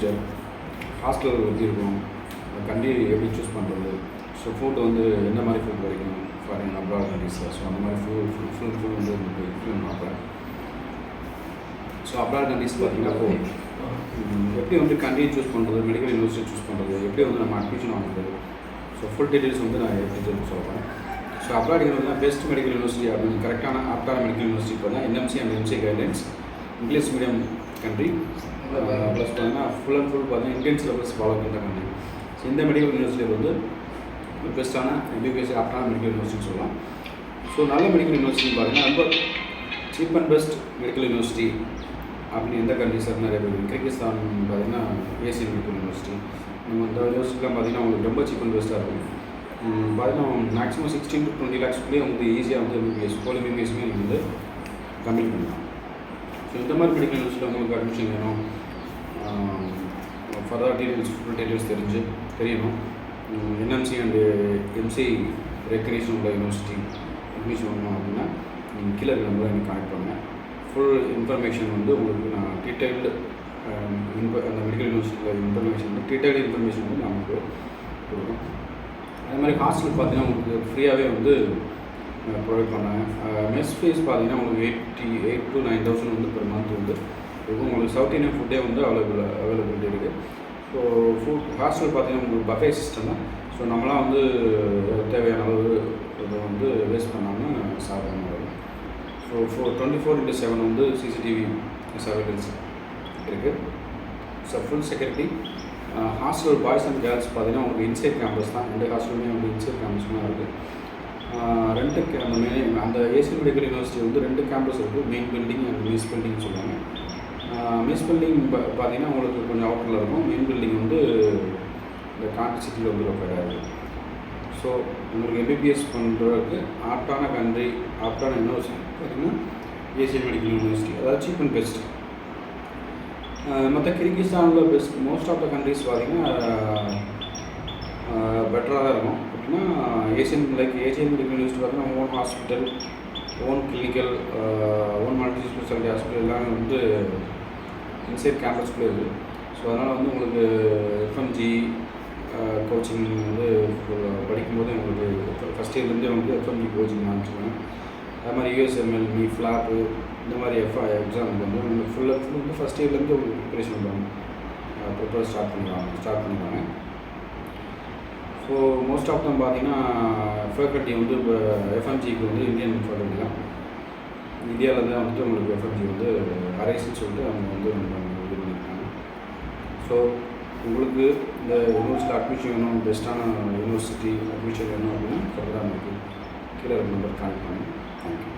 Procedure, hostel எப்படி இருக்கும், country எப்படி சூஸ் பண்ணுறது, ஸோ ஃபுட் வந்து எந்த மாதிரி ஃபுட் கிடைக்கும் ஃபாரின் அப்ராட் கண்ட்ரீஸில், ஸோ அந்த மாதிரி ஃபுல் வந்து எனக்கு எக்ஸ்பிளைன் பார்ப்பேன். ஸோ அப்ராட் கண்ட்ரீஸ் பார்த்திங்கன்னா எப்படி வந்து கண்ட்ரி சூஸ் பண்ணுறது, மெடிக்கல் யூனிவர்சிட்டி சூஸ் பண்ணுறது, எப்படி வந்து நம்ம அட்மிஷன் வாங்குறது, ஸோ ஃபுல் டீட்டெயில்ஸ் வந்து நான் எப்படி சொல்கிறேன். So abroad university best medical university அப்படின்னு கரெக்டான ஆப்டான மெடிக்கல் யூனிவர்சிட்டி பார்த்தா NMC and MC guidelines, English medium country, plus பார்த்தீங்கன்னா ஃபுல் அண்ட் ஃபுல் பார்த்தீங்கன்னா இந்தியன் சிலபஸ் ஃபாலோ பண்ணுற கண்ட்ரி. ஸோ இந்த மெடிக்கல் யூனிவர்சிட்டி வந்து பெஸ்ட்டான MBBS ஆப்டான மெடிக்கல் யூனிவர்சிட்டின்னு சொல்லலாம். ஸோ நல்ல மெடிக்கல் யூனிவர்சிட்டி பார்த்தீங்கன்னா ரொம்ப cheap and best medical university அப்படின்னு எந்த கண்ட்ரிஸாக நிறைய பேர் கிர்கிஸ்தான் பார்த்தீங்கன்னா ஏசியன் மெடிக்கல் யூனிவர்சிட்டி. நம்ம இந்த யூனிவர்சிட்டிலாம் பார்த்தீங்கன்னா உங்களுக்கு ரொம்ப சீப் அண்ட் பெஸ்ட்டாக இருக்கும். பார்த்தீங்கன்னா மேக்ஸிமம் 16 to 20 lakhs வந்து ஈஸியாக வந்து MBBS ஹோல் MBBSமே வந்து கம்ப்ளீட் பண்ணலாம். ஸோ இந்த மாதிரி மெடிக்கல் யூனிவர்சிட்டியில் உங்களுக்கு அட்மிஷன் வேணும், ஃபர்தர் டீட்டெயில்ஸ் ஃபுல் டீட்டெயில்ஸ் தெரியணும். NMC அண்டு MC ரெக்கக்னிஷன் உள்ள யூனிவர்சிட்டி அட்மிஷன் பண்ணணும் அப்படின்னா நீங்கள் கீழே நம்பரை எனக்கு கனெக்ட் பண்ணுங்கள். ஃபுல் இன்ஃபர்மேஷன் வந்து உங்களுக்கு நான் டீட்டெயில்டு அந்த மெடிக்கல் யூனிவர்சிட்டியில் இன்ஃபர்மேஷன் வந்து டீட்டெயில்டு இன்ஃபர்மேஷன் வந்து நமக்கு கொடுக்கும். அதே மாதிரி ஹாஸ்டல் பார்த்தீங்கன்னா உங்களுக்கு ஃப்ரீயாகவே வந்து ப்ரொவைட் பண்ணாங்க. மெஸ் ஃபீஸ் பார்த்தீங்கன்னா உங்களுக்கு 8 to 9,000 வந்து பெர் மந்த் வந்து இருக்கும். உங்களுக்கு சவுத் இந்தியன் ஃபுட்டே வந்து அவைலபிலிட்டி இருக்குது. ஸோ ஃபுட் ஹாஸ்டல் பார்த்தீங்கன்னா உங்களுக்கு பஃபே சிஸ்டம் தான். ஸோ நம்மளாம் வந்து தேவையான அளவு இதை வந்து வேஸ்ட் பண்ணாமல் சாப்பிடணும். ஸோ 24/7 வந்து CCTV சர்வேலன்ஸ் இருக்குது. So full security. Hostel boys and girls பார்த்தீங்கன்னா உங்களுக்கு இன்சைட் கேம்பஸ் தான். ரெண்டு ஹாஸ்டலுமே வந்து இன்சைட் கேம்பஸ் தான் இருக்குது. அந்த ஏசியன் மெடிக்கல் யூனிவர்சிட்டி வந்து 2 கேம்பஸ் இருக்குது, main building and miss building சொல்லுவாங்க. மிஸ் பில்டிங் பார்த்தீங்கன்னா உங்களுக்கு கொஞ்சம் அவுட்டரில் இருக்கும். மெயின் பில்டிங் வந்து இந்த கான்ட்ரி சிட்டியில் வந்து லொக்கேட் ஆகுது. ஸோ உங்களுக்கு MBBS பண்ணுறதுக்கு ஆப்டான கண்ட்ரி ஆப்டான யூனிவர்சிட்டி பார்த்தீங்கன்னா ஏசியன் மெடிக்கல் யூனிவர்சிட்டி, அதாவது சீப் அண்ட் பெஸ்ட். மற்ற கிர்கிஸ்தானில் best most of the countries பார்த்தீங்கன்னா பெட்டராக தான் இருக்கும். அப்படின்னா ஏசியன் மெடிக்கல் யூனிவர்சிட்டி பார்த்தீங்கன்னா own hospital, own clinical, own multi speciality hospital எல்லாமே வந்து இன்சைட் கேம்பஸ்குள்ளே இருக்குது. ஸோ அதனால் வந்து உங்களுக்கு FMG கோச்சிங் வந்து படிக்கும்போது உங்களுக்கு ஃபஸ்ட் இயர்லேருந்தே வந்து FMG கோச்சிங் ஆரம்பிச்சிருக்காங்க. அது மாதிரி USML, FLAP இந்த மாதிரி எக்ஸாமுக்கு வந்து உங்களுக்கு ஃபுல்லாக வந்து ஃபஸ்ட் இயர்லேருந்து உங்களுக்கு ப்ரிப்பரேஷன் பண்ணுவாங்க, ஸ்டார்ட் பண்ணுவாங்க. ஸோ மோஸ்ட் ஆஃப் தம் பார்த்தீங்கன்னா ஃபேக்கல்ட்டி வந்து இப்போ FMGக்கு வந்து இந்தியன் ஃபேக்கல்ட்டி தான். இந்தியாவில் தான் வந்துட்டு உங்களுக்கு FMG வந்து அரைஸ்ன்னு சொல்லிட்டு அவங்க வந்து இது பண்ணியிருக்காங்க. ஸோ உங்களுக்கு இந்த யூனிவர்சிட்டியில் அட்மிஷன் வேணும், பெஸ்ட்டான யூனிவர்சிட்டி அட்மிஷன் வேணும் அப்படின்னா ஃபர்தராக நமக்கு கீழே நம்பர் கான்டெக்ட் பண்ணுங்கள். தேங்க்யூ.